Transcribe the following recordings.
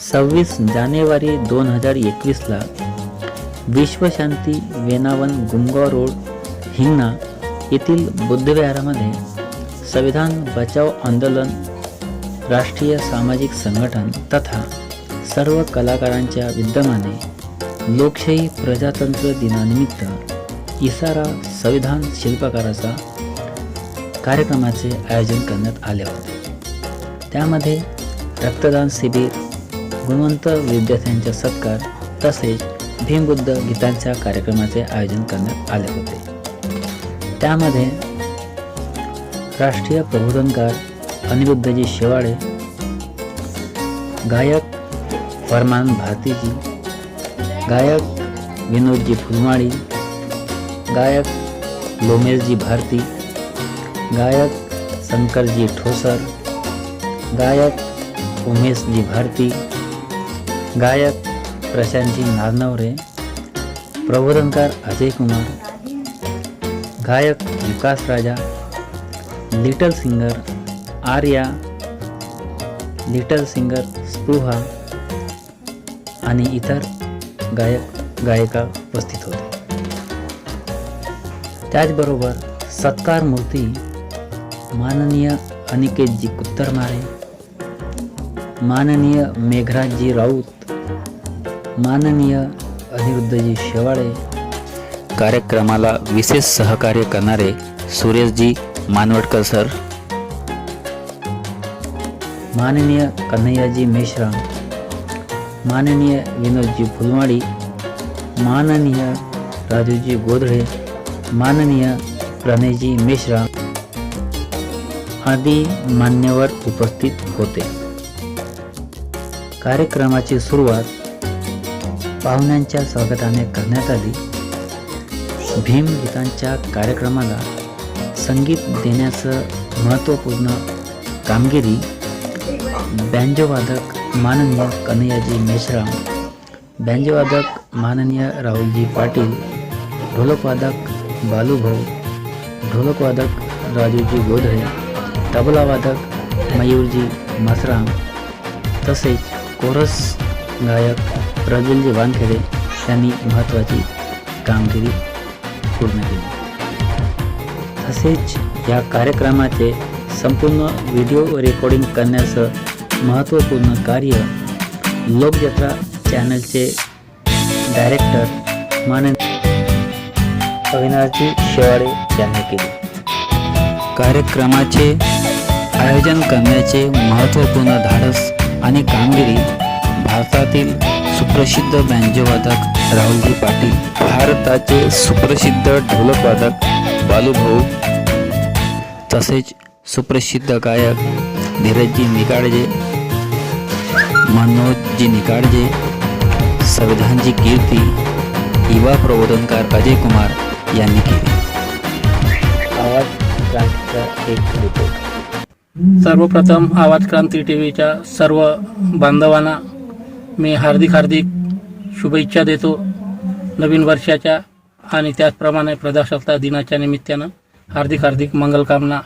26 जानेवारी 2021ला विश्वशांती वेनावन गुमगाव रोड हिंगणा येथील बुद्धविहारामध्ये संविधान बचाव आंदोलन राष्ट्रीय सामाजिक संघटन तथा सर्व कलाकारांच्या विद्यमाने लोकशाही प्रजातंत्र दिनानिमित्त इसारा संविधान शिल्पकाराचा कार्यक्रमाचे आयोजन करण्यात आले होते। त्यामध्ये रक्तदान शिबिर, गुणवंत विद्यार्थ्यांचा सत्कार तसेच भीमबुद्ध गीतांच्या कार्यक्रमाचे आयोजन करण्यात आले होते। त्यामध्ये राष्ट्रीय प्रबोधनकार अनिरुद्धजी शेवाळे, गायक फरमान भारतीजी, गायक विनोदजी फुलमाळी, गायक लोमेशजी भारती, गायक शंकरजी ठोसर, गायक उमेशजी भारती, गायक प्रशांतजी नारनवरे, प्रबोधनकार अजय कुमार, गायक Vikas Raja, little singer Arya, little singer Spruha आणि इतर गायक गायिका उपस्थित होते। त्याचबरोबर सत्कार मूर्ती माननीय अनिकेतजी कुत्तरमारे, माननीय मेघराजजी राऊत, माननीय अनिरुद्धजी शेवाळे, कार्यक्रमाला विशेष सहकार्य करणारे सुरेशजी मानवटकर सर, माननीय कन्हैयाजी मेश्राम, माननीय विनोदजी फुलमाळी, माननीय राजूजी गोधळे, माननीय प्रणयजी मेश्राम आदी मान्यवर उपस्थित होते। कार्यक्रमाची सुरुवात पाहुण्यांच्या स्वागताने करण्यात आली। भीम गीतांच्या कार्यक्रमाला संगीत देण्याचं महत्त्वपूर्ण कामगिरी बँजोवादक माननीय कन्हैयाजी मेश्राम, बँजोवादक माननीय राहुलजी पाटील, ढोलकवादक बालूभाऊ, ढोलकवादक राजूजी गोधळे, तबलावादक मयूरजी मसराम तसेच कोरस गायक प्रज्वलजी वानखेडे यांनी महत्त्वाची कामगिरी पूर्ण केली। तसेच या कार्यक्रमाचे संपूर्ण व्हिडिओ रेकॉर्डिंग करण्याचं महत्त्वपूर्ण कार्य लोकजत्रा चॅनलचे डायरेक्टर माननीय अविनाशजी शेवाळे यांनी केले। कार्यक्रमाचे आयोजन करण्याचे महत्त्वपूर्ण धाडस आणि कामगिरी भारतातील सुप्रसिद्ध बँजोवादक राहुलजी पाटील, भारताचे सुप्रसिद्ध ढोलकवादक बालूभाऊ तसेच सुप्रसिद्ध गायक धीरजजी निकाळजे, मनोजजी निकाळजे, संविधानजी कीर्ती, युवा प्रबोधनकार अजय कुमार यांनी केले। आवाज क्रांतीचा एक रिपोर्ट। सर्वप्रथम आवाज क्रांती टीव्हीच्या सर्व बांधवांना मी हार्दिक शुभेच्छा देतो नवीन वर्षाच्या आणि त्याचप्रमाणे प्रजासत्ताक दिनाच्या निमित्तानं हार्दिक मंगलकामना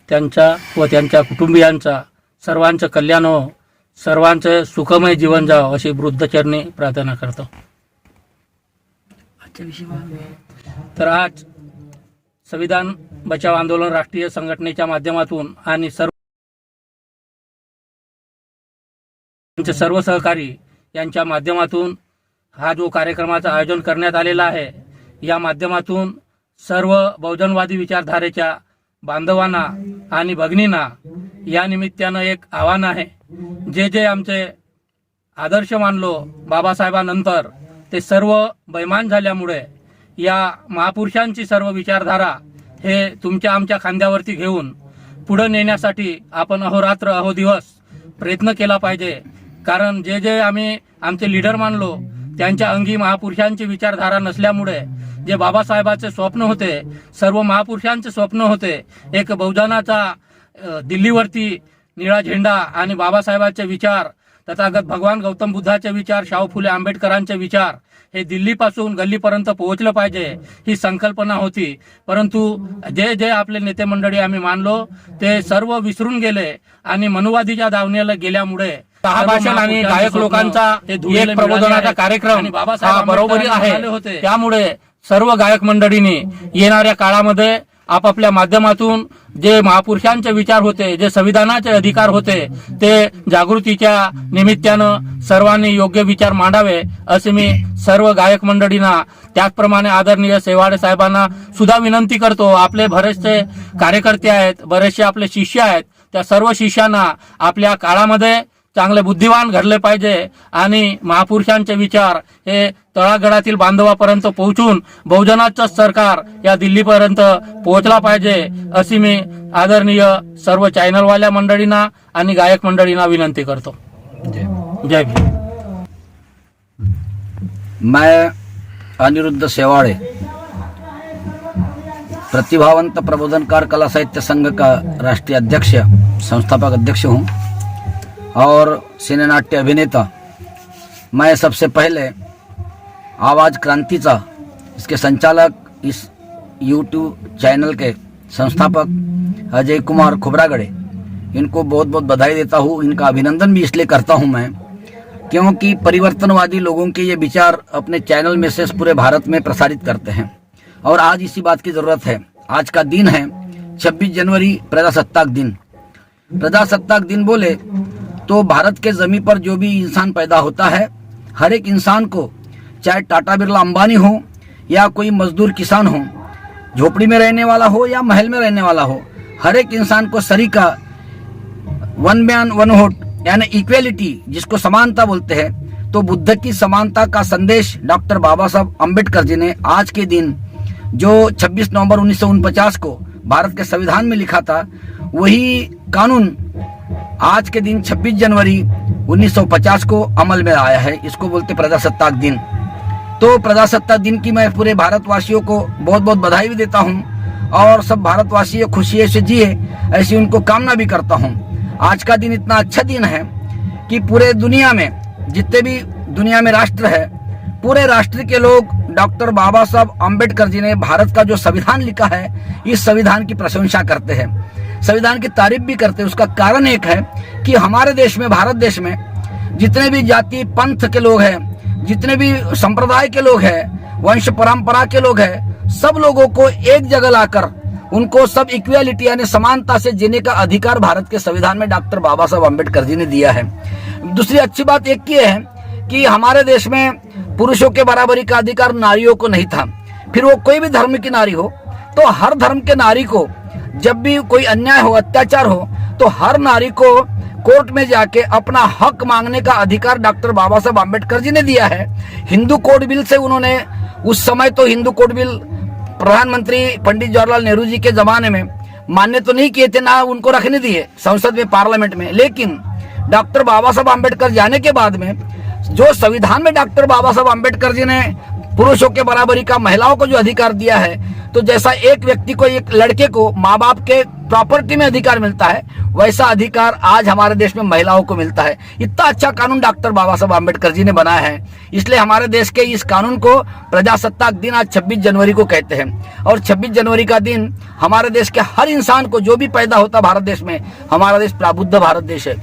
त्यांच्या व त्यांच्या कुटुंबियांचा सर्वांचं कल्याण हो, सर्वांचं सुखमय जीवन जावं अशी वृद्धचरणी प्रार्थना करतो। तर आज संविधान बचाव आंदोलन राष्ट्रीय संघटनेच्या माध्यमातून आणि सर्व सहकारी यांच्या माध्यमातून हा जो कार्यक्रमाचं आयोजन करण्यात आलेला आहे, या माध्यमातून सर्व बहुजनवादी विचारधारेच्या बांधवांना आणि भगिनींना या निमित्तानं एक आव्हान आहे। जे आमचे आदर्श मानलो बाबासाहेबांनंतर ते सर्व बैमान झाल्यामुळे या महापुरुषांची सर्व विचारधारा हे तुमच्या आमच्या खांद्यावरती घेऊन पुढे नेण्यासाठी आपण अहोरात्र अहोदिवस प्रयत्न केला पाहिजे। कारण जे आम्ही आमचे लीडर मानलो त्यांच्या अंगी महापुरुषांची विचारधारा नसल्यामुळे जे बाबासाहेबांचे स्वप्न होते, सर्व महापुरुषांचे स्वप्न होते, एक बहुजनाचा दिल्लीवरती निळा झेंडा आणि बाबासाहेबांचे विचार, तथागत भगवान गौतम बुद्धाचे विचार, शाहू फुले आंबेडकरांचे विचार हे दिल्लीपासून गल्लीपर्यंत पोहोचलं पाहिजे ही संकल्पना होती। परंतु जे आपले नेते मंडळी आम्ही मानलो ते सर्व विसरून गेले आणि मनुवादीच्या दावणीला गेल्यामुळे दहा भाषण आणि गायक लोकांचा एक प्रबोधनाचा कार्यक्रम हा बरोबरी आहे। त्यामुळे सर्व गायक मंडळींनी येणाऱ्या काळामध्ये आपापल्या माध्यमातून जे महापुरुषांचे विचार होते, जे संविधानाचे अधिकार होते, ते जागृतीच्या निमित्तानं सर्वांनी योग्य विचार मांडावे असे मी सर्व गायक मंडळींना, त्याचप्रमाणे आदरणीय सेवाडे साहेबांना सुद्धा विनंती करतो। आपले बरेचसे कार्यकर्ते आहेत, बरेचसे आपले शिष्य आहेत, त्या सर्व शिष्यांना आपल्या काळामध्ये चांगले बुद्धिवान घडले पाहिजे आणि महापुरुषांचे विचार हे तळागाळातील बांधवापर्यंत पोहोचून बहुजनाचं सरकार या दिल्लीपर्यंत पोहोचला पाहिजे अशी मी आदरणीय सर्व चॅनलवाल्या मंडळींना आणि गायक मंडळींना विनंती करतो। जय भीम। मैं अनिरुद्ध सेवाड़े प्रतिभावंत प्रबोधनकार कला साहित्य संघ का राष्ट्रीय अध्यक्ष, संस्थापक अध्यक्ष हूँ और सिने नाट्य अभिनेता। मैं सबसे पहले आवाज़ क्रांतिचा इसके संचालक, इस यूट्यूब चैनल के संस्थापक अजय कुमार खुबरागड़े, इनको बहुत बहुत बधाई देता हूँ। इनका अभिनंदन भी इसलिए करता हूँ मैं, क्योंकि परिवर्तनवादी लोगों के ये विचार अपने चैनल में से पूरे भारत में प्रसारित करते हैं और आज इसी बात की ज़रूरत है। आज का दिन है 26 जनवरी, प्रजासत्ताक दिन। प्रजासत्ताक दिन बोले तो भारत के ज़मीन पर जो भी इंसान पैदा होता है, हर एक इंसान को, चाहे टाटा बिरला अंबानी हो या कोई मजदूर किसान हो, झोपड़ी में रहने वाला हो या महल में रहने वाला हो, हर एक इंसान को सरीका, वन मैन वन वोट यानी इक्वेलिटी, जिसको समानता बोलते हैं। तो बुद्ध की समानता का संदेश डॉक्टर बाबा साहब अम्बेडकर जी ने आज के दिन जो 26 नवंबर 1949 को भारत के संविधान में लिखा था, वही कानून आज के दिन 26 जनवरी 1950 को अमल में आया है। इसको बोलते प्रजासत्ताक दिन। तो प्रजासत्ताक दिन की मैं पूरे भारतवासियों को बहुत बहुत बधाई भी देता हूँ और सब भारतवासी खुशी से जिए ऐसी उनको कामना भी करता हूँ। आज का दिन इतना अच्छा दिन है कि पूरे दुनिया में जितने भी दुनिया में राष्ट्र है, पूरे राष्ट्र के लोग डॉक्टर बाबा साहब अम्बेडकर जी ने भारत का जो संविधान लिखा है, इस संविधान की प्रशंसा करते हैं, संविधान की तारीफ भी करते हैं। उसका कारण एक है कि हमारे देश में, भारत देश में जितने भी जाति पंथ के लोग हैं, जितने भी संप्रदाय के लोग हैं, वंश परंपरा के लोग हैं, सब लोगों को एक जगह लाकर उनको सब इक्वालिटी यानी समानता से जीने का अधिकार भारत के संविधान में डॉक्टर बाबा साहब अम्बेडकर जी ने दिया है। दूसरी अच्छी बात एक ये है कि हमारे देश में पुरुषों के बराबरी का अधिकार नारियों को नहीं था। फिर वो कोई भी धर्म की नारी हो, तो हर धर्म के नारी को जब भी कोई अन्याय हो, अत्याचार हो, तो हर नारी को कोर्ट में जाके अपना हक मांगने का अधिकार डॉक्टर बाबा साहब अम्बेडकर जी ने दिया है। हिंदू कोड बिल से उन्होंने, उस समय तो हिंदू कोड बिल प्रधानमंत्री पंडित जवाहरलाल नेहरू जी के जमाने में मान्य तो नहीं किए थे, ना उनको रखने दिए संसद में, पार्लियामेंट में, लेकिन डॉक्टर बाबा साहब अम्बेडकर जाने के बाद में जो संविधान में डॉक्टर बाबा साहब अम्बेडकर जी ने पुरुषों के बराबरी का, महिलाओं को जो अधिकार दिया है, तो जैसा एक व्यक्ति को, एक लड़के को माँ बाप के प्रॉपर्टी में अधिकार मिलता है, वैसा अधिकार आज हमारे देश में महिलाओं को मिलता है। इतना अच्छा कानून डॉक्टर बाबा साहब अम्बेडकर जी ने बनाया है। इसलिए हमारे देश के इस कानून को प्रजासत्ताक दिन आज 26 जनवरी को कहते हैं। और 26 जनवरी का दिन हमारे देश के हर इंसान को, जो भी पैदा होता भारत देश में, हमारा देश प्रबुद्ध भारत देश है।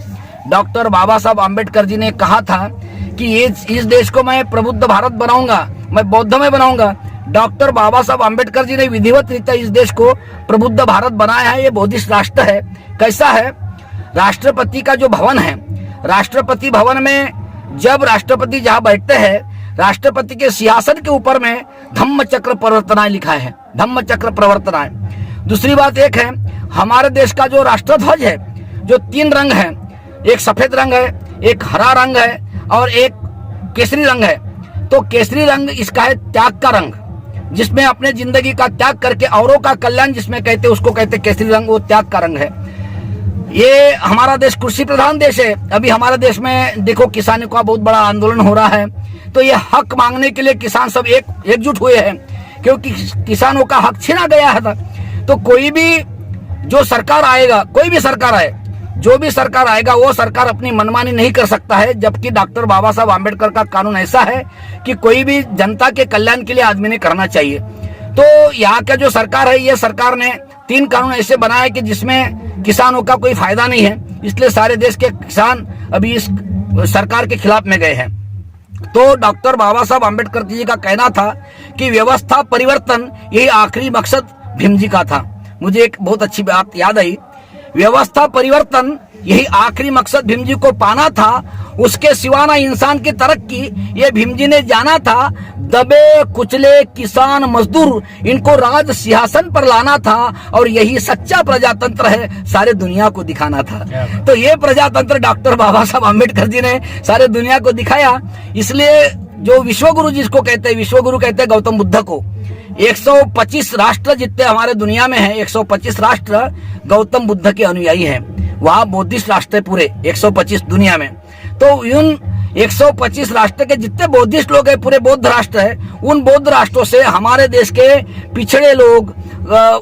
डॉक्टर बाबा साहब अम्बेडकर जी ने कहा था कि इस देश को मैं प्रबुद्ध भारत बनाऊंगा, मैं बौद्धमय बनाऊंगा। डॉक्टर बाबा साहब अम्बेडकर जी ने विधिवत रीत्या इस देश को प्रबुद्ध भारत बनाया है। ये बौद्धिस्ट राष्ट्र है। कैसा है? राष्ट्रपति का जो भवन है, राष्ट्रपति भवन में जब राष्ट्रपति जहाँ बैठते हैं, राष्ट्रपति के सिंहासन के ऊपर में धम्म चक्र प्रवर्तनाएं लिखा है, धम्म चक्र प्रवर्तनाएं। दूसरी बात एक है, हमारे देश का जो राष्ट्रध्वज है, जो 3 रंग है, एक सफेद रंग है, एक हरा रंग है और एक केसरी रंग है। तो केसरी रंग इसका है त्याग का रंग, जिसमें अपने जिंदगी का त्याग करके औरों का कल्याण जिसमें कहते, उसको कहते केसरी रंग, वो त्याग का रंग है। ये हमारा देश कृषि प्रधान देश है। अभी हमारे देश में देखो किसानों का बहुत बड़ा आंदोलन हो रहा है। तो ये हक मांगने के लिए किसान सब एकजुट हुए हैं, क्योंकि किसानों का हक छीना गया है। तो कोई भी जो सरकार आएगा, कोई भी सरकार आए, जो भी सरकार आएगा, वो सरकार अपनी मनमानी नहीं कर सकता है। जबकि डॉक्टर बाबा साहब अम्बेडकर का कानून ऐसा है कि कोई भी जनता के कल्याण के लिए आदमी ने करना चाहिए। तो यहाँ का जो सरकार है, ये सरकार ने 3 कानून ऐसे बनाए कि जिसमें किसानों का कोई फायदा नहीं है। इसलिए सारे देश के किसान अभी इस सरकार के खिलाफ में गए हैं। तो डॉक्टर बाबा साहब आम्बेडकर जी का कहना था कि व्यवस्था परिवर्तन यही आखिरी मकसद भीम जी का था। मुझे एक बहुत अच्छी बात याद आई, व्यवस्था परिवर्तन यही आखिरी मकसद भीम जी को पाना था, उसके सिवा ना इंसान की तरक्की ये भीम जी ने जाना था। दबे कुचले किसान मजदूर इनको राज सिंहासन पर लाना था और यही सच्चा प्रजातंत्र है, सारे दुनिया को दिखाना था। तो ये प्रजातंत्र डॉक्टर बाबा साहब आम्बेडकर जी ने सारे दुनिया को दिखाया। इसलिए जो विश्वगुरु जिसको कहते हैं, विश्वगुरु कहते हैं गौतम बुद्ध को। 125 राष्ट्र जितने हमारे दुनिया में हैं, 125 राष्ट्र गौतम बुद्ध के अनुयायी हैं। वहां बौद्धिस्ट राष्ट्र है पूरे 125 दुनिया में। तो उन 125 राष्ट्र के जितने बौद्धिस्ट लोग हैं, पूरे बौद्ध राष्ट्र है, उन बौद्ध राष्ट्रों से हमारे देश के पिछड़े लोग,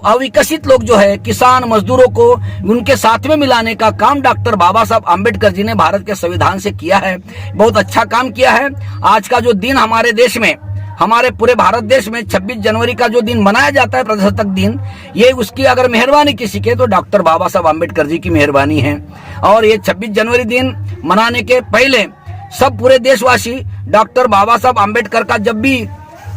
अविकसित लोग जो है, किसान मजदूरों को उनके साथ में मिलाने का काम डॉक्टर बाबा साहब आम्बेडकर जी ने भारत के संविधान से किया है। बहुत अच्छा काम किया है। आज का जो दिन हमारे देश में, हमारे पूरे भारत देश में 26 जनवरी का जो दिन मनाया जाता है, प्रजासत्ताक दिन, ये उसकी अगर मेहरबानी किसी के तो डॉक्टर बाबा साहब आम्बेडकर जी की मेहरबानी है। और ये 26 जनवरी दिन मनाने के पहले सब पूरे देशवासी डॉक्टर बाबा साहब आम्बेडकर का, जब भी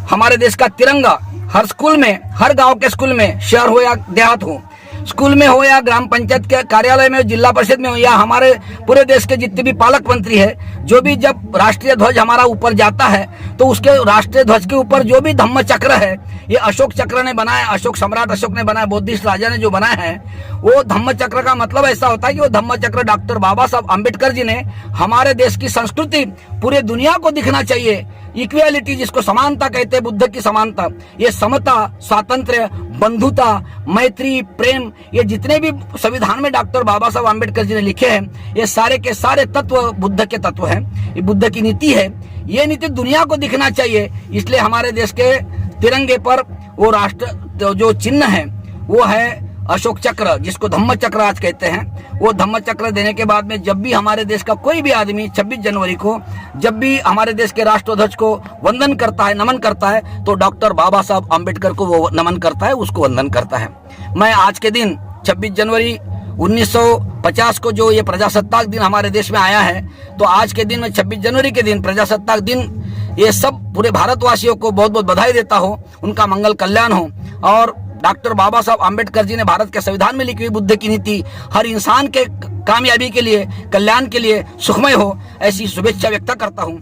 हमारे देश का तिरंगा हर स्कूल में, हर गांव के स्कूल में, शहर हो या देहात हो, स्कूल में हो या ग्राम पंचायत के कार्यालय में, जिला परिषद में हो, या हमारे पूरे देश के जितने भी पालक मंत्री है, जो भी जब राष्ट्रीय ध्वज हमारा ऊपर जाता है तो उसके राष्ट्रीय ध्वज के ऊपर जो भी धम्म चक्र है, ये अशोक चक्र ने बनाया, अशोक सम्राट अशोक ने बनाया, बौद्धिस्ट राजा ने जो बनाया है, वो धम्म चक्र का मतलब ऐसा होता है कि वो धम्म चक्र डॉक्टर बाबा साहब आम्बेडकर जी ने हमारे देश की संस्कृति पूरे दुनिया को दिखना चाहिए। इक्वालिटी जिसको समानता कहते हैं, बुद्ध की समानता, ये समता, स्वातंत्र्य, बंधुता, मैत्री, प्रेम, ये जितने भी संविधान में डॉक्टर बाबा साहब आम्बेडकर जी ने लिखे हैं, ये सारे के सारे तत्व बुद्ध के तत्व हैं। ये बुद्ध की नीति है, ये नीति दुनिया को दिखना चाहिए। इसलिए हमारे देश के तिरंगे पर वो राष्ट्र जो चिन्ह है वो है अशोक चक्र, जिसको धम्म चक्र आज कहते हैं। वो धम्म चक्र देने के बाद में जब भी हमारे देश का कोई भी आदमी 26 जनवरी को जब भी हमारे देश के राष्ट्रध्वज को वंदन करता है, नमन करता है, तो डॉक्टर बाबा साहब आम्बेडकर को वो नमन करता है, उसको वंदन करता है। मैं आज के दिन 26 जनवरी 1950 को जो ये प्रजासत्ताक दिन हमारे देश में आया है, तो आज के दिन में 26 जनवरी के दिन प्रजासत्ताक दिन, ये सब पूरे भारतवासियों को बहुत बहुत बधाई देता हूँ। उनका मंगल कल्याण हो। और डॉक्टर बाबा साहब आम्बेडकर जी ने भारत के संविधान में लिखी हुई बुद्ध की नीति हर इंसान के कामयाबी के लिए, कल्याण के लिए सुखमय हो, ऐसी शुभेच्छा व्यक्त करता हूँ।